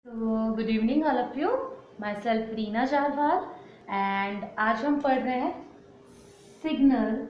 So good evening all of you. Myself Reena Jarwal and आज हम पढ़ रहे हैं signal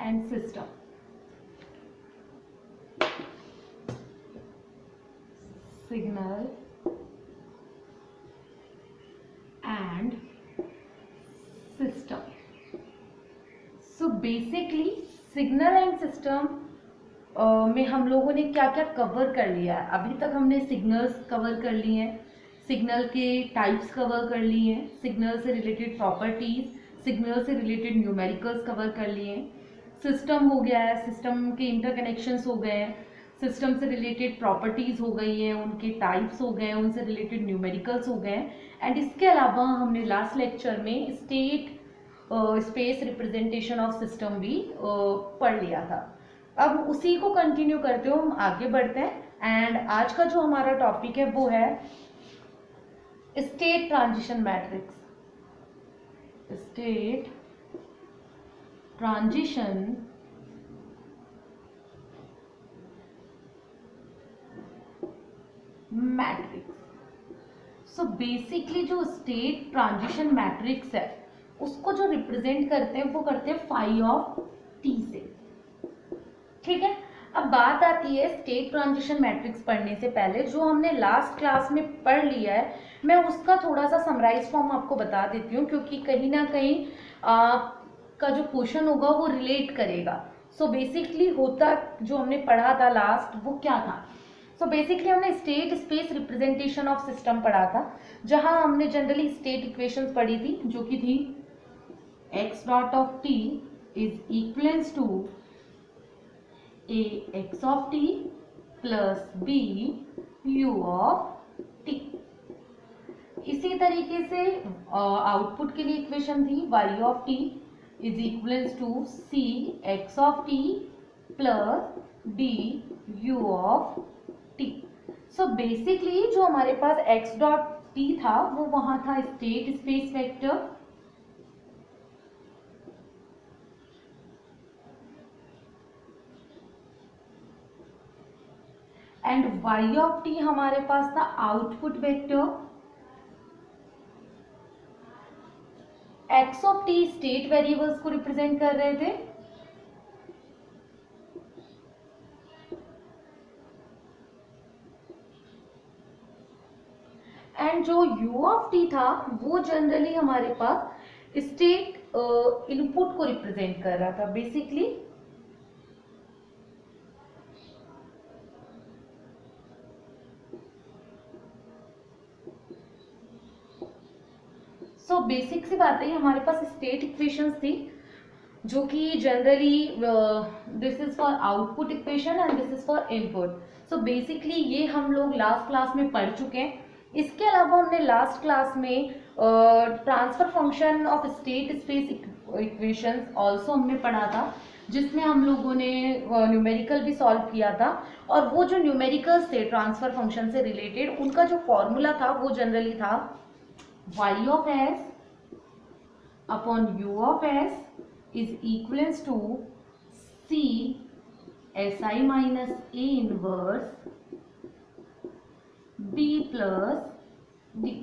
and system. Signal and system. So basically signal and system में हम लोगों ने क्या क्या कवर कर लिया है. अभी तक हमने सिग्नल्स कवर कर लिए हैं, सिग्नल के टाइप्स कवर कर लिए हैं, सिग्नल से रिलेटेड प्रॉपर्टीज, सिग्नल से रिलेटेड न्यूमेरिकल्स कवर कर लिए हैं. सिस्टम हो गया है, सिस्टम के इंटरकनेक्शंस हो गए हैं, सिस्टम से रिलेटेड प्रॉपर्टीज हो गई हैं, उनके टाइप्स हो गए हैं, उनसे रिलेटेड न्यूमेरिकल्स हो गए हैं. एंड इसके अलावा हमने लास्ट लेक्चर में state space representation of system भी पढ़ लिया था. अब उसी को कंटिन्यू करते हुए हम आगे बढ़ते हैं. एंड आज का जो हमारा टॉपिक है वो है state transition matrix. State transition matrix. सो बेसिकली जो स्टेट ट्रांजिशन मैट्रिक्स है उसको जो रिप्रेजेंट करते हैं वो करते हैं फाई ऑफ टी से. ठीक है. अब बात आती है स्टेट ट्रांजिशन मैट्रिक्स पढ़ने से पहले जो हमने लास्ट क्लास में पढ़ लिया है, मैं उसका थोड़ा सा समराइज फॉर्म आपको बता देती हूँ, क्योंकि कहीं ना कहीं का जो क्वेश्चन होगा वो रिलेट करेगा. सो बेसिकली होता जो हमने पढ़ा था लास्ट वो क्या था. सो बेसिकली हमने state space representation of system पढ़ा था, जहां हमने जनरली स्टेट इक्वेशंस पढ़ी थी, जो कि थी x dot of t is equals to a x of t plus b u of t. इसी तरीके से आउटपुट के लिए इक्वेशन थी y of t is equals to c x of t plus b u of t. So basically जो हमारे पास x dot t था वो वहां था state space vector, and y of t हमारे पास था output vector, x of t state variables को represent कर रहे थे, एंड जो u ऑफ t था वो जनरली हमारे पास स्टेट इनपुट को रिप्रेजेंट कर रहा था. बेसिकली सो बेसिक सी बात है, हमारे पास स्टेट इक्वेशंस थी जो कि generally this is for output equation and this is for input. So basically ये हम लोग लास्ट क्लास में पढ़ चुके हैं. इसके अलावा हमने लास्ट क्लास में transfer function of state space equations also हमने पढ़ा था, जिसमें हम लोगों ने न्यूमेरिकल भी सॉल्व किया था. और वो जो न्यूमेरिकल्स थे ट्रांसफर फंक्शन से रिलेटेड, उनका जो फॉर्मूला था वो जनरली था y of s upon u of s is equivalent to c si minus a inverse b plus d.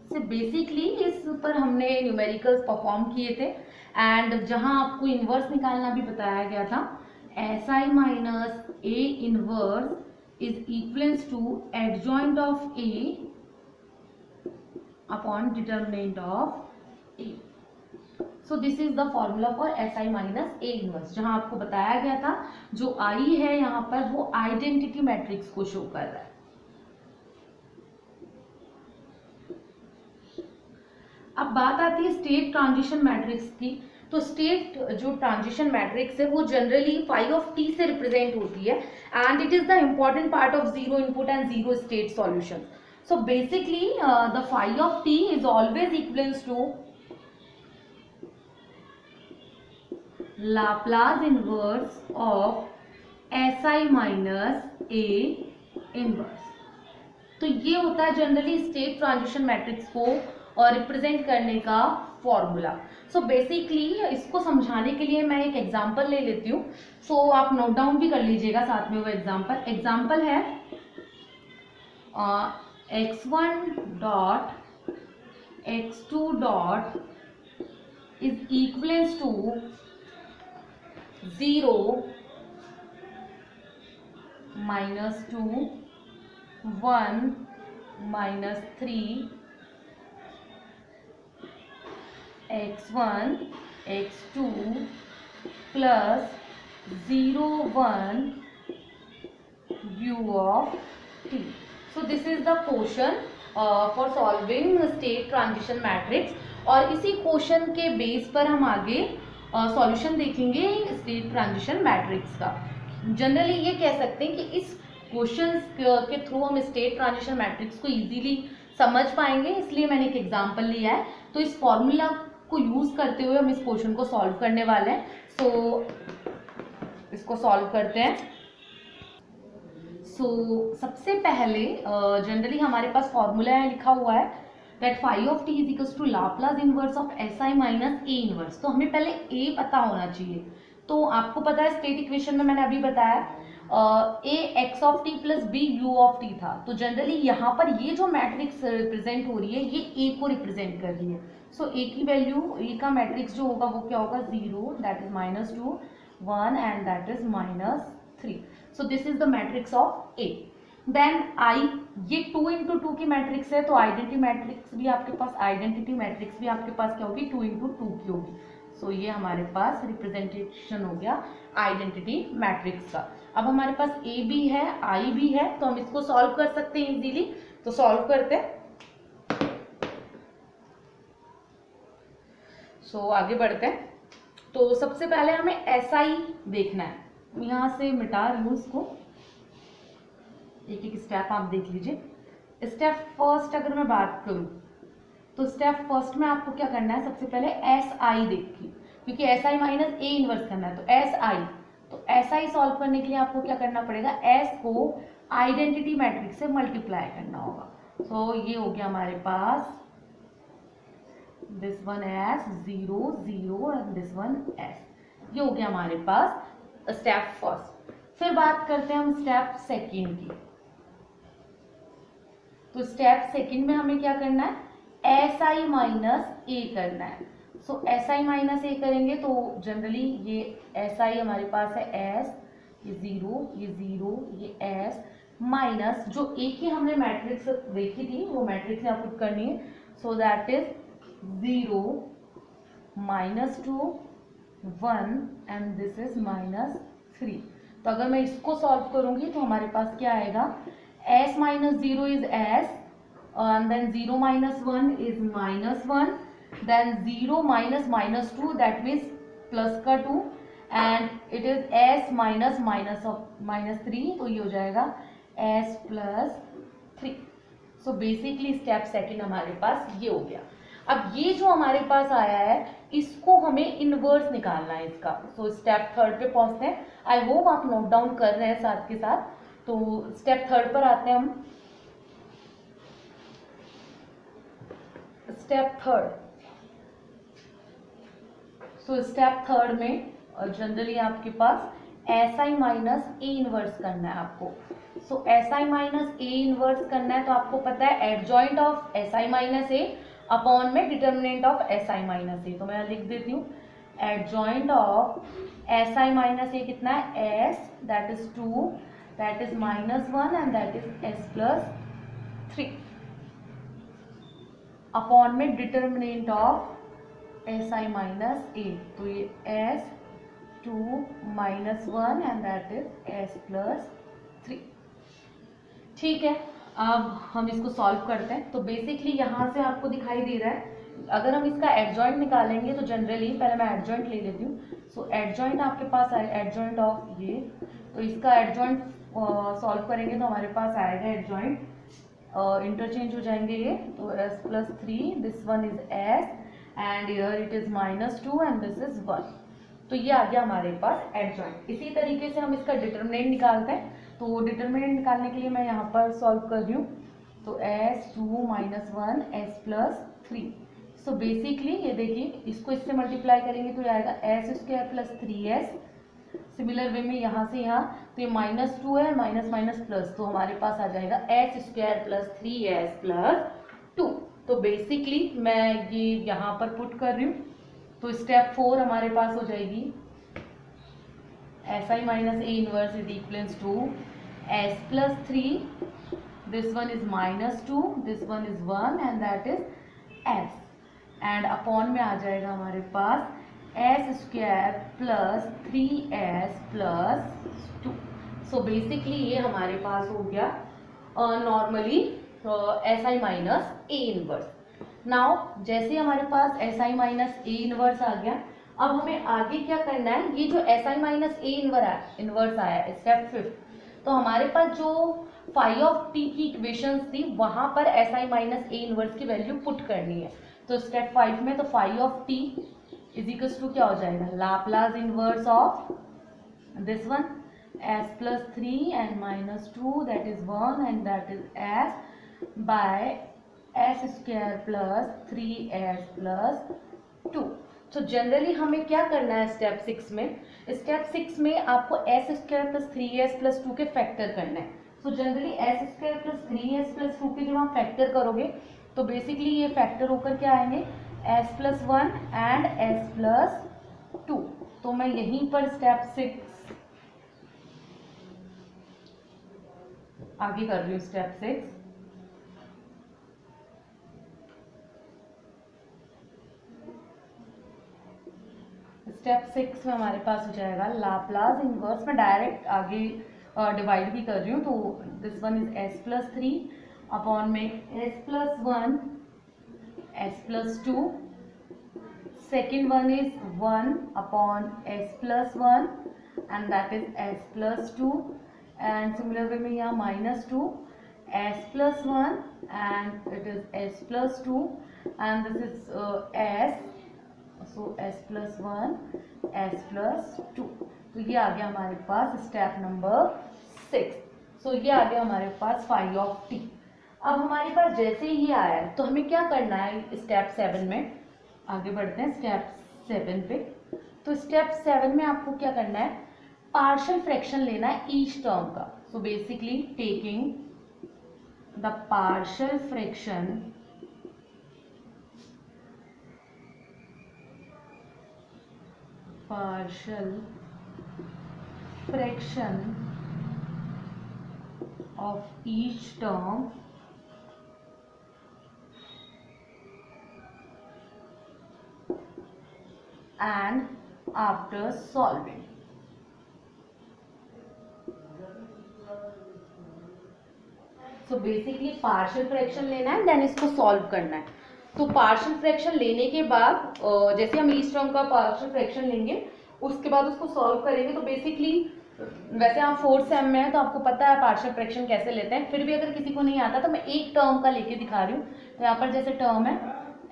से बेसिकली इस पर हमने न्यूमेरिकल्स परफॉर्म किए थे, एंड जहां आपको इनवर्स निकालना भी बताया गया था. si minus a inverse is equivalent to adjoint of a upon determinant of a. So this is the formula for si minus a inverse, जहां आपको बताया गया था जो I है यहाँ पर वो आइडेंटिटी मैट्रिक्स को शो कर रहा है. अब बात आती है स्टेट ट्रांजिशन मैट्रिक्स की. तो स्टेट जो ट्रांजिशन मैट्रिक्स है वो जनरली फाई ऑफ टी से रिप्रेजेंट होती है, and it is the important part of zero input and zero state solution. So basically the phi of t is always equals to Laplace inverse of si minus a inverse. तो ये होता है generally state transition matrix को और represent करने का formula. So basically इसको समझाने के लिए मैं एक एग्जांपल ले लेती हूँ. सो आप नोट डाउन भी कर लीजिएगा साथ में वो एग्जांपल है x1 dot x2 dot is equals to 0 -2 1 -3 x1 x2 plus 0 1 u of t. So this is the question for solving state transition matrix. और इसी क्वेश्चन के बेस पर हम आगे सॉल्यूशन देखेंगे स्टेट ट्रांजिशन मैट्रिक्स का. जनरली ये कह सकते हैं कि इस क्वेश्चन के थ्रू हम स्टेट ट्रांजिशन मैट्रिक्स को इजीली समझ पाएंगे, इसलिए मैंने एक एग्जांपल लिया है. तो इस फॉर्मूला को यूज करते हुए हम इस क्वेश्चन को सॉल्व करने वाले हैं. सो इसको सॉल्व करते हैं. सबसे पहले जनरली हमारे पास फॉर्मूला है लिखा हुआ है that phi of T is equals to Laplace inverse of S I minus A inverse. तो हमें पहले ए पता होना चाहिए. तो आपको पता है स्टेट इक्वेशन में मैंने अभी बताया A x of t plus B u of t था. तो जनरली यहाँ पर ये जो मैट्रिक्स रिप्रेजेंट हो रही है ये ए को रिप्रेजेंट कर रही है. सो ए की वैल्यू, ए का मैट्रिक्स जो होगा वो क्या होगा, 0 that is -2 1 and that is -3. So this is the matrix of A. Then I, ये 2 × 2 की मैट्रिक्स है, तो आइडेंटिटी मैट्रिक्स भी आपके पास, आइडेंटिटी मैट्रिक्स भी आपके पास क्या होगी, 2 × 2 की होगी. सो ये हमारे पास रिप्रेजेंटेशन हो गया आइडेंटिटी मैट्रिक्स का. अब हमारे पास ए भी है, आई भी है, तो हम इसको सॉल्व कर सकते हैं इजीली. तो सॉल्व करते हैं. सो आगे बढ़ते हैं. तो सबसे पहले हमें एसआई देखना है. यहां से मिटा रही हूं इसको, एक एक स्टेप आप देख लीजिए. स्टेप फर्स्ट अगर मैं बात करूं तो स्टेप फर्स्ट में आपको क्या करना है, सबसे पहले एस आई देखिए, क्योंकि S I minus A inverse करना है. तो एस आई, तो एस आई सॉल्व करने के लिए आपको क्या करना पड़ेगा, एस को आइडेंटिटी मैट्रिक्स से मल्टीप्लाई करना होगा. सो ये हो गया हमारे पास this one s 0 0 and this one s. ये हो गया हमारे पास स्टेप फर्स्ट. फिर बात करते हैं हम स्टेप सेकंड की. तो स्टेप सेकंड में हमें क्या करना है, एस आई माइनस ए करना है. सो एस आई माइनस ए करेंगे तो जनरली ये एस आई हमारे पास है एस, ये 0 ये 0 ये एस माइनस जो ए की हमने मैट्रिक्स देखी थी वो मैट्रिक्स यहाँ पुट करनी है. So that is 0 -2 1 and this is -3. तो अगर मैं इसको सॉल्व करूंगी तो हमारे पास क्या आएगा, s - 0 is s and then 0 - 1 is -1, then 0 - -2 that means plus का 2 and it is s minus of -3. तो ये हो जाएगा s plus 3. So basically step second हमारे पास ये हो गया. अब ये जो हमारे पास आया है इसको हमें इनवर्स निकालना है इसका. सो स्टेप थर्ड पे पहुंचते हैं. आई होप आप नोट डाउन कर रहे हैं साथ के साथ. तो स्टेप थर्ड पर आते हैं हम. Step third, so step third में जनरली आपके पास s I minus A inverse करना है आपको. So s I minus A inverse करना है तो आपको पता है adjoint of S I minus A upon में determinant of S I minus A. तो मैं लिख देती हूँ adjoint of S I minus A कितना है, s that is 2 that is -1 and that is s plus 3 upon में determinant of S I minus A. तो ये s 2 -1 and that is s plus 3. ठीक है, अब हम इसको सॉल्व करते हैं. तो बेसिकली यहाँ से आपको दिखाई दे रहा है, अगर हम इसका एडजॉइंट निकालेंगे तो जनरली पहले मैं एडजॉइंट ले लेती हूँ. सो एडजॉइंट आपके पास आए, एडजॉइंट ऑफ ये, तो इसका एडजॉइंट सॉल्व करेंगे तो हमारे पास आएगा एडजॉइंट, इंटरचेंज हो जाएंगे ये. तो s plus 3 this one is s and here it is -2 and this is 1. तो ये आ गया हमारे पास एडजॉइंट. इसी तरीके से हम इसका डिटर्मिनेंट निकालते हैं. तो डिटर्मिनेंट निकालने के लिए मैं यहाँ पर सॉल्व कर रही हूँ. तो s 2 - 1 s plus 3. So basically ये देखिए इसको इससे मल्टीप्लाई करेंगे तो ये आएगा s² plus 3s similar way में यहाँ से यहाँ, तो ये -2 है, माइनस माइनस प्लस, तो हमारे पास आ जाएगा S square plus 3s plus 2। तो बेसिकली मैं ये यहाँ पर पुट कर रही हूँ, तो स्टेप 4 हमारे पास हो जाएगी S I minus A inverse is equals to S plus 3, this one is -2, this one is 1 and that is s, and upon में आ जाएगा हमारे पास s square plus 3s plus 2। So basically ये हमारे पास हो गया normally s I minus A inverse. Now जैसे हमारे पास s I minus A inverse आ गया, अब हमें आगे क्या करना है, ये जो s I minus A inverse आया स्टेप 5, तो हमारे पास जो फाई ऑफ टी की इक्वेशंस थी वहां पर s I minus A inverse की वैल्यू पुट करनी है। तो स्टेप 5 में तो phi of T is equals to क्या हो जाएगा, Laplace inverse of this one S plus 3 and -2 that is 1 and that is S by S square plus 3s plus 2। तो जनरली हमें क्या करना है स्टेप 6 में, स्टेप 6 में आपको S square plus 3s plus 2 के फैक्टर करना है। So generally S square plus 3s plus 2 के जब आप फैक्टर करोगे तो बेसिकली ये फैक्टर होकर क्या आएंगे, s plus 1 and s plus 2। तो मैं यहीं पर स्टेप 6 आगे कर रही हूँ। स्टेप 6 में हमारे पास हो जाएगा लाप्लास इनवर्स, में डायरेक्ट आगे डिवाइड भी कर रही हूँ, तो this one is s plus 3 upon में s plus 1 s plus 2, second one is 1 upon s plus 1 and that is s plus 2, and similar way में यहाँ -2 s plus 1 and it is s plus 2 and this is s, so s plus 1 s plus 2। तो ये आ गया हमारे पास step number 6। सो ये आ गया हमारे पास phi of T. अब हमारे पास जैसे ही ये आया तो हमें क्या करना है स्टेप 7 में, आगे बढ़ते हैं स्टेप 7 पे। तो स्टेप 7 में आपको क्या करना है, पार्शियल फ्रैक्शन लेना है ईच टर्म का। So basically taking the partial fraction of each term and after solving, so basically partial fraction लेना है देन इसको सॉल्व करना है। तो पार्शियल फ्रैक्शन लेने के बाद जैसे हम ईच टर्म का पार्शियल फ्रैक्शन लेंगे उसके बाद उसको सॉल्व करेंगे, तो बेसिकली वैसे आप 4th सेम में है तो आपको पता है पार्शियल फ्रैक्शन कैसे लेते हैं, फिर भी अगर किसी को नहीं आता तो मैं एक टर्म का लेके दिखा रही हूँ। तो यहाँ पर जैसे टर्म है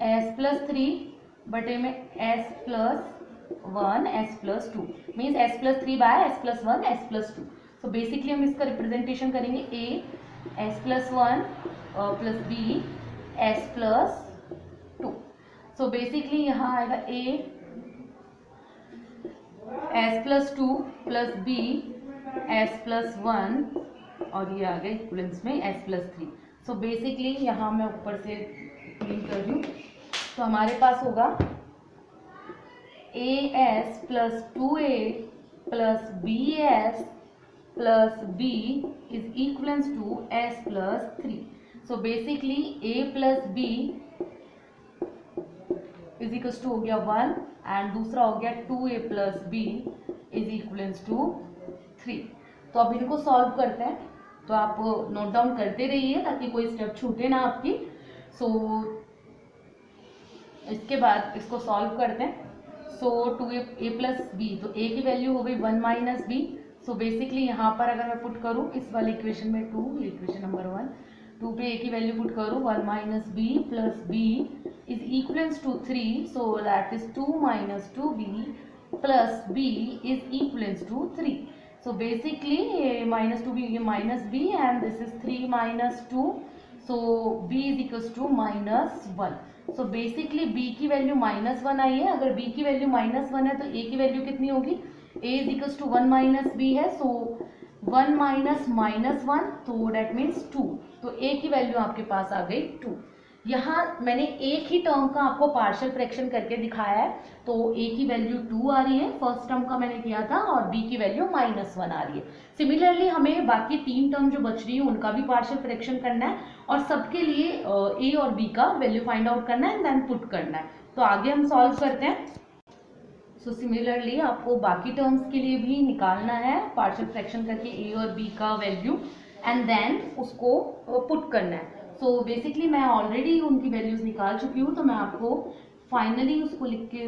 s प्लस 3 बटे में s plus 1 s plus 2 means s plus 3 by s plus 1 s plus 2। So basically हम इसका रिप्रेजेंटेशन करेंगे a s plus 1 plus b s plus 2। So basically यहाँ आएगा a s plus 2 plus b s plus 1 और ये आ गया equivalence में s plus 3। So basically यहाँ मैं ऊपर से क्लीन कर रही हूँ, तो हमारे पास होगा as plus 2a plus bs plus b is equivalence to s plus 3। So basically a plus b is equals to हो गया 1 एंड दूसरा हो गया 2a plus b is equivalence to 3। तो अब इनको सॉल्व करते हैं, तो आप नोट डाउन करते रहिए ताकि कोई स्टेप छूटे ना आपकी। सो इसके बाद इसको सॉल्व करते हैं। सो 2a प्लस b, तो a की वैल्यू हो गई 1 माइनस b। सो बेसिकली यहाँ पर अगर मैं पुट करूँ इस वाले इक्वेशन में 2, इक्वेशन नंबर 1, 2 पे a की वैल्यू पुट करूँ 1 minus b plus b is equivalent to 3, so that is 2 minus 2b plus b is equivalent to 3. So basically minus 2b minus b and this is 3 minus 2, so b is equals to minus 1. So basically b की value -1 आई है, अगर b की value -1 है तो a की value कितनी होगी, a is equals to 1 minus B है, सो 1 माइनस माइनस 1, तो डेट मीन्स 2। तो a की वैल्यू आपके पास आ गई 2। यहाँ मैंने एक ही टर्म का आपको पार्शियल फ्रैक्शन करके दिखाया है, तो a की वैल्यू 2 आ रही है, फर्स्ट टर्म का मैंने किया था, और b की वैल्यू -1 आ रही है। सिमिलरली हमें बाकी 3 टर्म जो बच रही है उनका भी पार्शियल फ्रैक्शन करना है, और सबके लिए a और b का वैल्यू फाइंड आउट करना है एंड देन पुट करना है। तो आगे हम सॉल्व करते हैं। सो सिमिलरली आपको बाकी टर्म्स के लिए भी निकालना है पार्शियल फ्रैक्शन करके a और b का वैल्यू, एंड देन उसको पुट करना है। सो बेसिकली मैं ऑलरेडी उनकी वैल्यूज निकाल चुकी हूँ, तो मैं आपको फाइनली उसको लिख के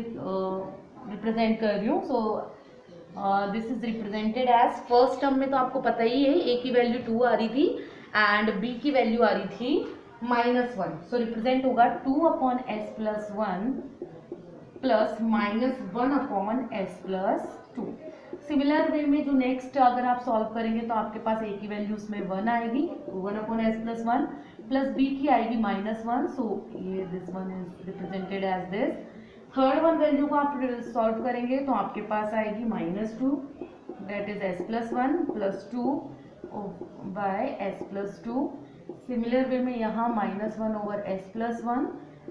रिप्रेजेंट कर रही हूँ। So this is represented as, first term में तो आपको पता ही है a की वैल्यू 2 आ रही थी एंड b की वैल्यू आ रही थी -1। सो रिप्रेजेंट होगा 2/s+1 plus -1/s+2। Similar way में जो नेक्स्ट अगर आप सॉल्व करेंगे तो आपके पास a की वैल्यू उसमें 1 आएगी, 1/s+1 प्लस b की आएगी -1, सो ये this one is represented as this. Third one value को आप सॉल्व करेंगे तो आपके पास आएगी -2, that is s+1 plus 2/s+2। Similar way में यहाँ -1/s+1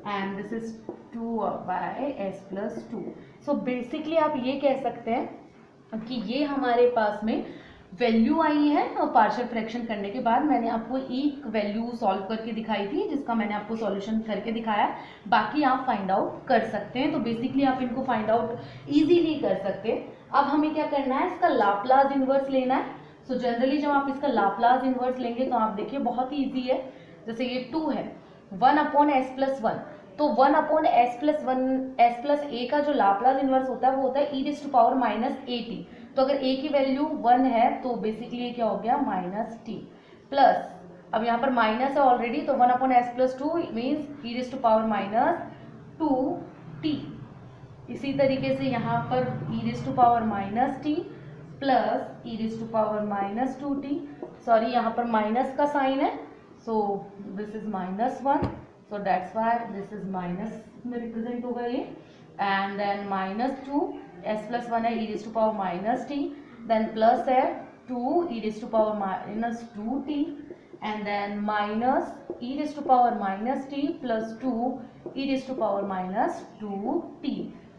and this is 2/s+2। So basically आप ये कह सकते हैं कि ये हमारे पास में वैल्यू आई है, और पार्शियल फ्रैक्शन करने के बाद मैंने आपको एक वैल्यू सॉल्व करके दिखाई थी जिसका मैंने आपको सॉल्यूशन करके दिखाया, बाकी आप फाइंड आउट कर सकते हैं। तो बेसिकली आप इनको फाइंड आउट इजीली कर सकते हैं। अब हमें क्या करना है, इसका लाप्लास इनवर्स लेना है। सो जनरली जब आप इसका लाप्लास इनवर्स लेंगे तो आप देखिए बहुत ही ईजी है। जैसे ये 2 है, 1/s+1, तो 1/s+1 का जो लाप्लास इनवर्स होता है वो होता है e⁻−at। तो अगर a की वैल्यू 1 है तो बेसिकली ये क्या हो गया -t प्लस, अब यहाँ पर माइनस है ऑलरेडी, तो 1/s+2 मीन्स e⁻²t। इसी तरीके से यहाँ पर e⁻−t प्लस e⁻²t, सॉरी यहाँ पर माइनस का साइन है, सो this is -1, so that's why this is minus में रिप्रेजेंट होगा ये, एंड देन -2 s+1 है e⁻−t, देन प्लस है 2 e⁻²t, and then minus e⁻−t plus 2 e⁻²t।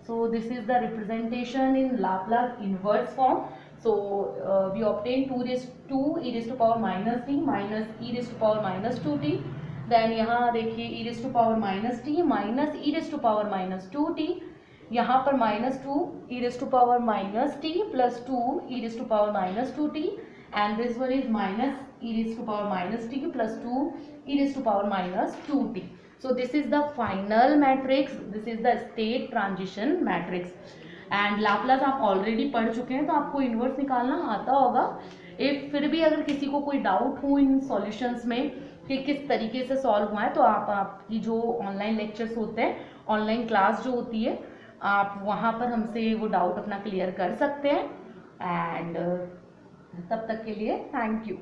so this is the representation in Laplace inverse form. So we obtain 2 e⁻−t minus e⁻²t, then यहाँ देखिए e⁻−t minus e⁻²t, यहाँ पर -2 e⁻−t plus 2 e⁻²t, and this one is minus e⁻−t plus 2 e⁻²t। So this is the final matrix, this is the state transition matrix. And Laplace आप already पढ़ चुके हैं तो आपको इन्वर्स निकालना आता होगा। इफ फिर भी अगर किसी को कोई डाउट हो इन सॉल्यूशंस में कि किस तरीके से सॉल्व हुआ है, तो आप आपकी जो ऑनलाइन लेक्चर्स होते हैं, ऑनलाइन क्लास जो होती है, आप वहाँ पर हमसे वो डाउट अपना क्लियर कर सकते हैं। एंड तब तक के लिए थैंक यू।